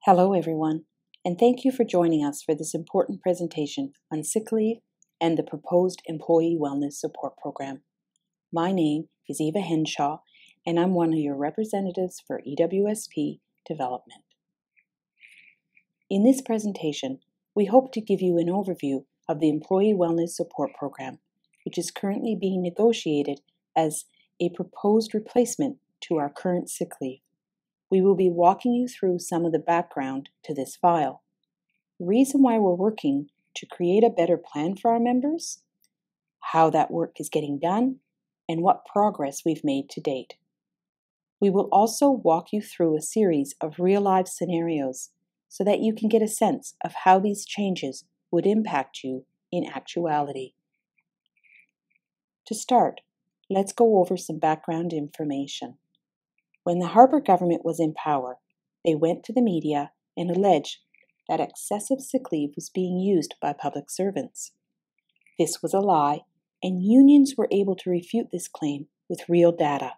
Hello everyone, and thank you for joining us for this important presentation on sick leave and the proposed Employee Wellness Support Program. My name is Eva Henshaw, and I'm one of your representatives for EWSP Development. In this presentation, we hope to give you an overview of the Employee Wellness Support Program, which is currently being negotiated as a proposed replacement to our current sick leave. We will be walking you through some of the background to this file, the reason why we're working to create a better plan for our members, how that work is getting done, and what progress we've made to date. We will also walk you through a series of real-life scenarios so that you can get a sense of how these changes would impact you in actuality. To start, let's go over some background information. When the Harper government was in power, they went to the media and alleged that excessive sick leave was being used by public servants. This was a lie, and unions were able to refute this claim with real data.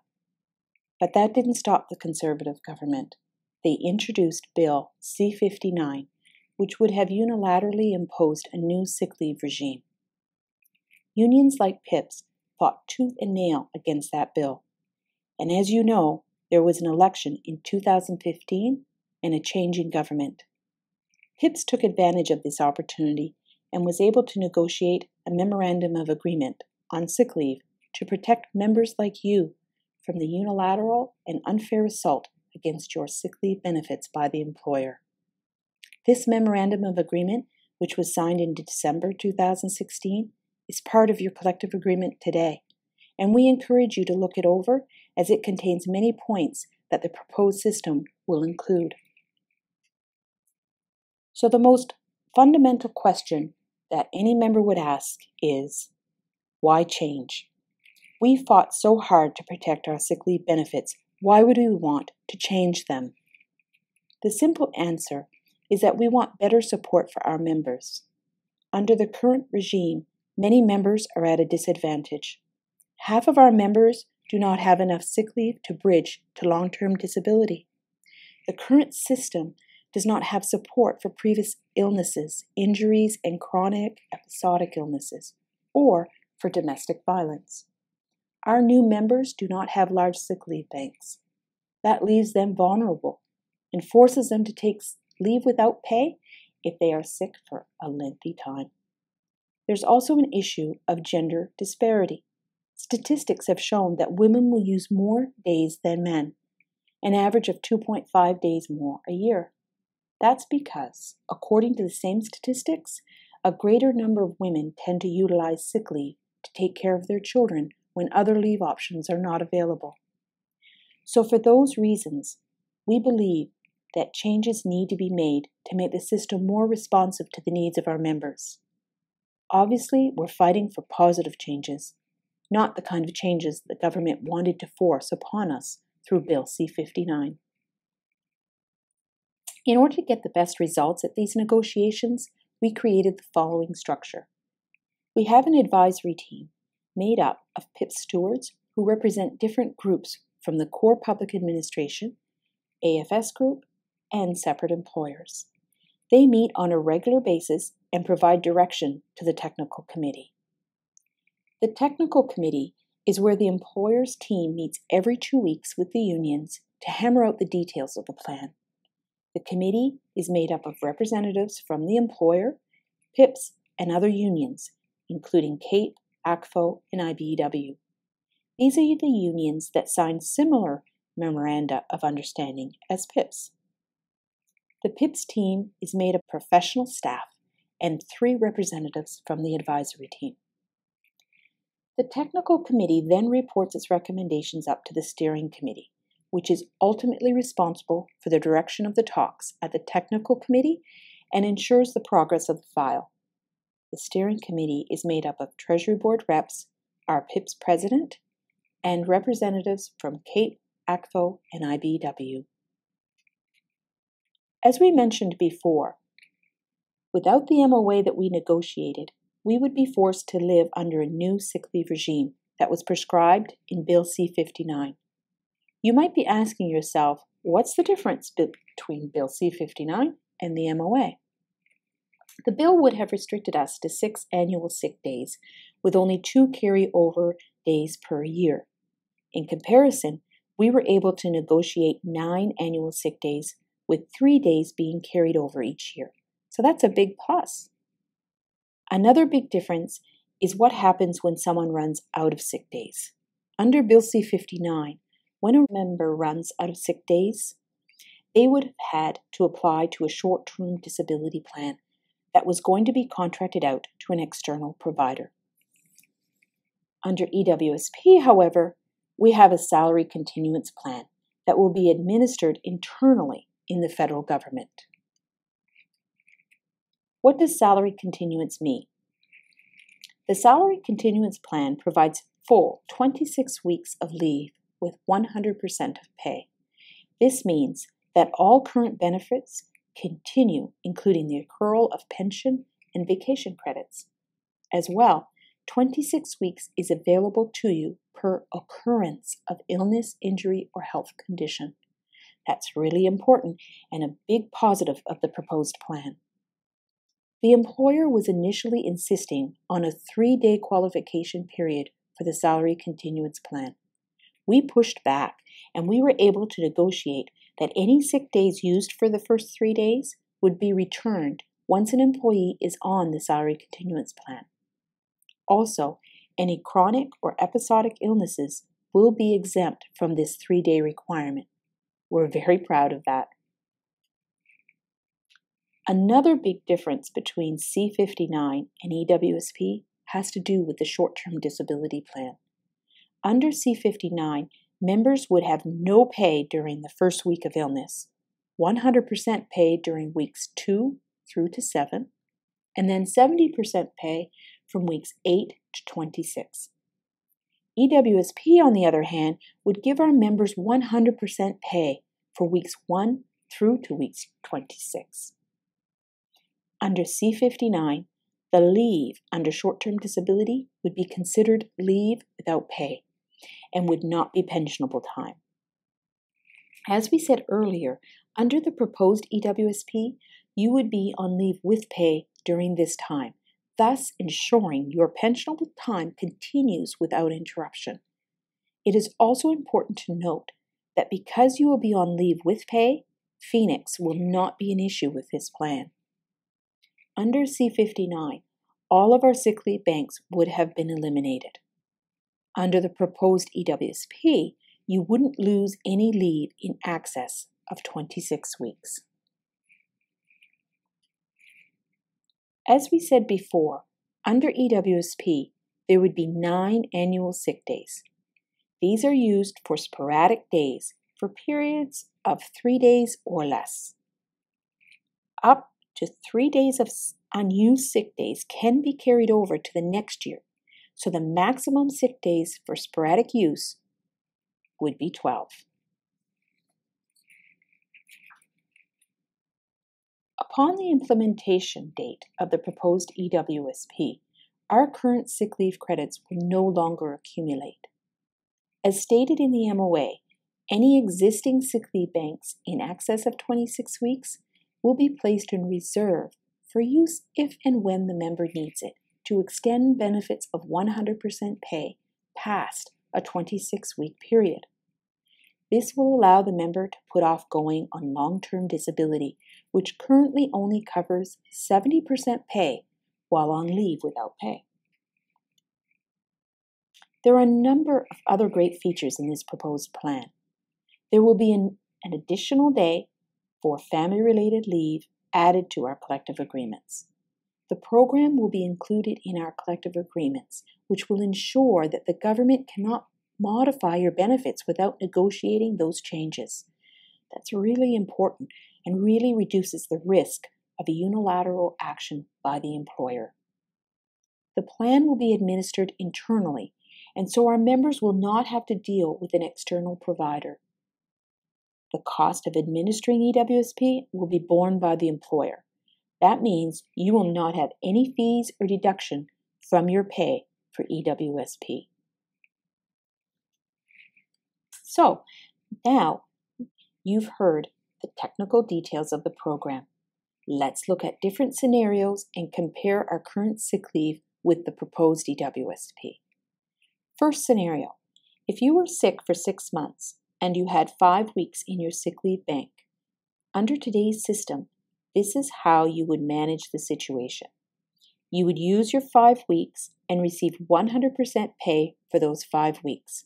But that didn't stop the Conservative government. They introduced Bill C-59, which would have unilaterally imposed a new sick leave regime. Unions like PIPSC fought tooth and nail against that bill. And as you know, there was an election in 2015 and a change in government. PIPSC took advantage of this opportunity and was able to negotiate a memorandum of agreement on sick leave to protect members like you from the unilateral and unfair assault against your sick leave benefits by the employer. This memorandum of agreement, which was signed in December 2016, is part of your collective agreement today, and we encourage you to look it over as it contains many points that the proposed system will include. So the most fundamental question that any member would ask is, why change? We fought so hard to protect our sick leave benefits. Why would we want to change them? The simple answer is that we want better support for our members. Under the current regime, many members are at a disadvantage. Half of our members do not have enough sick leave to bridge to long-term disability. The current system does not have support for previous illnesses, injuries, and chronic episodic illnesses, or for domestic violence. Our new members do not have large sick leave banks. That leaves them vulnerable and forces them to take leave without pay if they are sick for a lengthy time. There's also an issue of gender disparity. Statistics have shown that women will use more days than men, an average of 2.5 days more a year. That's because, according to the same statistics, a greater number of women tend to utilize sick leave to take care of their children when other leave options are not available. So for those reasons, we believe that changes need to be made to make the system more responsive to the needs of our members. Obviously, we're fighting for positive changes, not the kind of changes the government wanted to force upon us through Bill C-59. In order to get the best results at these negotiations, we created the following structure. We have an advisory team made up of PIPSC stewards who represent different groups from the core public administration, AFS group, and separate employers. They meet on a regular basis and provide direction to the technical committee. The technical committee is where the employer's team meets every 2 weeks with the unions to hammer out the details of the plan. The committee is made up of representatives from the employer, PIPSC, and other unions, including CAPE, ACFO, and IBEW. These are the unions that signed similar memoranda of understanding as PIPSC. The PIPSC team is made of professional staff and 3 representatives from the advisory team. The technical committee then reports its recommendations up to the steering committee, which is ultimately responsible for the direction of the talks at the technical committee and ensures the progress of the file. The steering committee is made up of Treasury Board reps, our PIPSC president, and representatives from CAPE, ACFO, and IBEW. As we mentioned before, without the MOA that we negotiated, we would be forced to live under a new sick leave regime that was prescribed in Bill C-59. You might be asking yourself, What's the difference between Bill C-59 and the MOA? The bill would have restricted us to 6 annual sick days, with only 2 carryover days per year. In comparison, we were able to negotiate 9 annual sick days, with 3 days being carried over each year. So that's a big plus. Another big difference is what happens when someone runs out of sick days. Under Bill C-59, when a member runs out of sick days, they would have had to apply to a short-term disability plan that was going to be contracted out to an external provider. Under EWSP, however, we have a salary continuance plan that will be administered internally in the federal government. What does salary continuance mean? The salary continuance plan provides full 26 weeks of leave with 100% of pay. This means that all current benefits continue, including the accrual of pension and vacation credits. As well, 26 weeks is available to you per occurrence of illness, injury, or health condition. That's really important and a big positive of the proposed plan. The employer was initially insisting on a 3-day qualification period for the salary continuance plan. We pushed back, and we were able to negotiate that any sick days used for the first 3 days would be returned once an employee is on the salary continuance plan. Also, any chronic or episodic illnesses will be exempt from this 3-day requirement. We're very proud of that. Another big difference between C-59 and EWSP has to do with the short-term disability plan. Under C-59, members would have no pay during the first week of illness, 100% paid during weeks 2 through to 7, and then 70% pay from weeks 8 to 26. EWSP, on the other hand, would give our members 100% pay for weeks 1 through to weeks 26. Under C-59, the leave under short-term disability would be considered leave without pay and would not be pensionable time. As we said earlier, under the proposed EWSP, you would be on leave with pay during this time, thus ensuring your pensionable time continues without interruption. It is also important to note that because you will be on leave with pay, Phoenix will not be an issue with this plan. Under C-59, all of our sick leave banks would have been eliminated. Under the proposed EWSP, you wouldn't lose any leave in excess of 26 weeks. As we said before, under EWSP, there would be 9 annual sick days. These are used for sporadic days for periods of 3 days or less. Up to 3 days of unused sick days can be carried over to the next year, so the maximum sick days for sporadic use would be 12. Upon the implementation date of the proposed EWSP, our current sick leave credits will no longer accumulate. As stated in the MOA, any existing sick leave banks in excess of 26 weeks will be placed in reserve for use if and when the member needs it to extend benefits of 100% pay past a 26-week period. This will allow the member to put off going on long-term disability, which currently only covers 70% pay while on leave without pay. There are a number of other great features in this proposed plan. There will be an additional day for family-related leave added to our collective agreements. The program will be included in our collective agreements, which will ensure that the government cannot modify your benefits without negotiating those changes. That's really important and really reduces the risk of a unilateral action by the employer. The plan will be administered internally, and so our members will not have to deal with an external provider. The cost of administering EWSP will be borne by the employer. That means you will not have any fees or deduction from your pay for EWSP. So, now You've heard the technical details of the program. Let's look at different scenarios and compare our current sick leave with the proposed EWSP. First scenario, if you were sick for 6 months and you had 5 weeks in your sick leave bank, under today's system, this is how you would manage the situation. You would use your 5 weeks and receive 100% pay for those 5 weeks.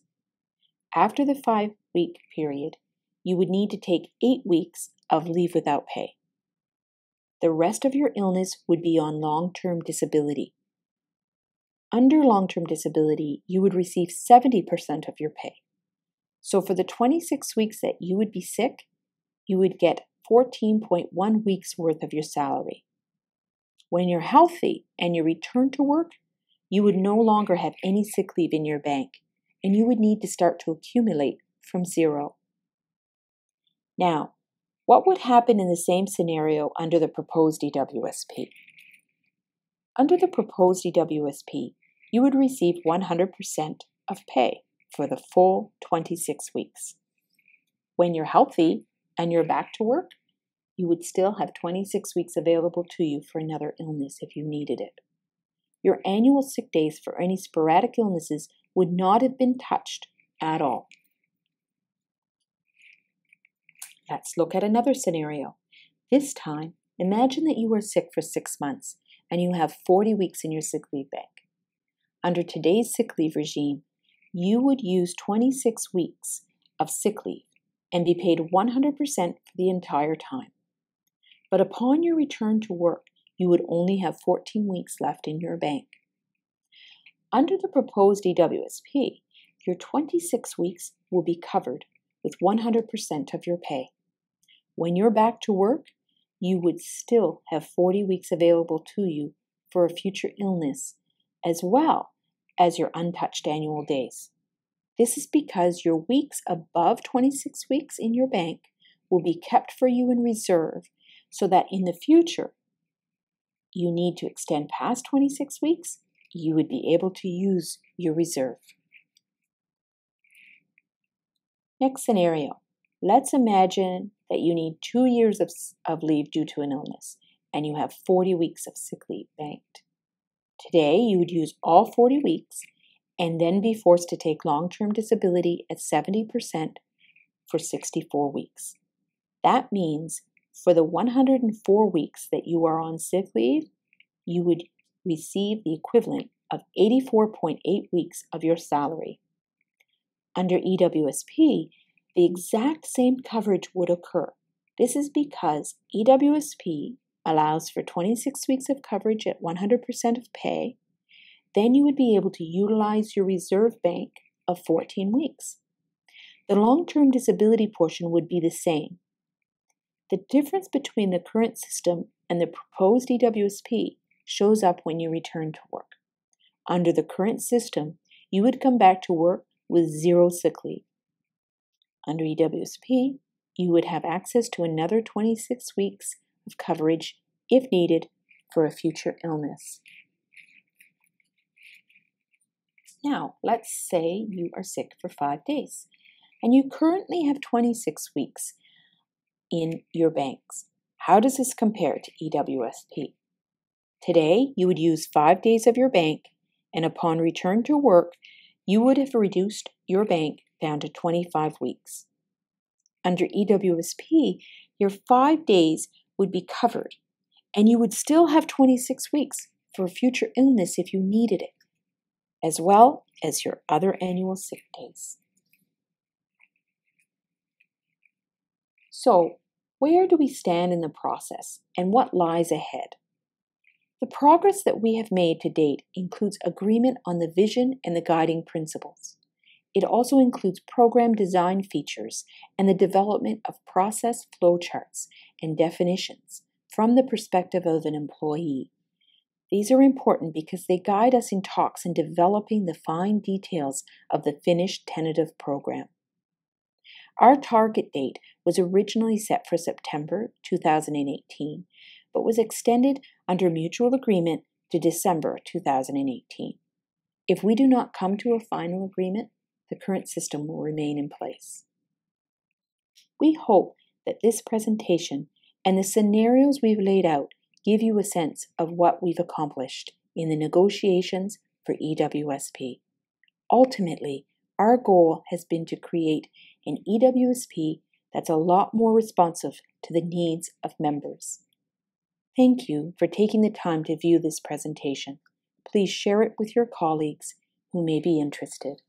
After the 5-week period, you would need to take 8 weeks of leave without pay. The rest of your illness would be on long-term disability. Under long-term disability, you would receive 70% of your pay. So for the 26 weeks that you would be sick, you would get 14.1 weeks worth of your salary. When you're healthy and you return to work, you would no longer have any sick leave in your bank, and you would need to start to accumulate from zero. Now, what would happen in the same scenario under the proposed EWSP? Under the proposed EWSP, you would receive 100% of pay for the full 26 weeks. When you're healthy and you're back to work, you would still have 26 weeks available to you for another illness if you needed it. Your annual sick days for any sporadic illnesses would not have been touched at all. Let's look at another scenario. This time, imagine that you were sick for 6 months and you have 40 weeks in your sick leave bank. Under today's sick leave regime, you would use 26 weeks of sick leave and be paid 100% for the entire time. But upon your return to work, you would only have 14 weeks left in your bank. Under the proposed EWSP, your 26 weeks will be covered with 100% of your pay. When you're back to work, you would still have 40 weeks available to you for a future illness, as well as your untouched annual days. This is because your weeks above 26 weeks in your bank will be kept for you in reserve so that in the future, you need to extend past 26 weeks, you would be able to use your reserve. Next scenario. Let's imagine that you need 2 years of leave due to an illness, and you have 40 weeks of sick leave banked. Today, you would use all 40 weeks and then be forced to take long-term disability at 70% for 64 weeks. That means for the 104 weeks that you are on sick leave, you would receive the equivalent of 84.8 weeks of your salary. Under EWSP, the exact same coverage would occur. This is because EWSP allows for 26 weeks of coverage at 100% of pay. Then you would be able to utilize your reserve bank of 14 weeks. The long-term disability portion would be the same. The difference between the current system and the proposed EWSP shows up when you return to work. Under the current system, you would come back to work with 0 sick leave. Under EWSP, you would have access to another 26 weeks of coverage if needed for a future illness. Now, let's say you are sick for 5 days and you currently have 26 weeks in your banks. How does this compare to EWSP? Today, you would use 5 days of your bank, and upon return to work, you would have reduced your bank down to 25 weeks. Under EWSP, your 5 days would be covered, and you would still have 26 weeks for a future illness if you needed it, as well as your other annual sick days. So, where do we stand in the process, and what lies ahead? The progress that we have made to date includes agreement on the vision and the guiding principles. It also includes program design features and the development of process flowcharts and definitions from the perspective of an employee. These are important because they guide us in talks in developing the fine details of the finished tentative program. Our target date was originally set for September 2018, but was extended under mutual agreement to December 2018. If we do not come to a final agreement, the current system will remain in place. We hope that this presentation and the scenarios we've laid out give you a sense of what we've accomplished in the negotiations for EWSP. Ultimately, our goal has been to create an EWSP that's a lot more responsive to the needs of members. Thank you for taking the time to view this presentation. Please share it with your colleagues who may be interested.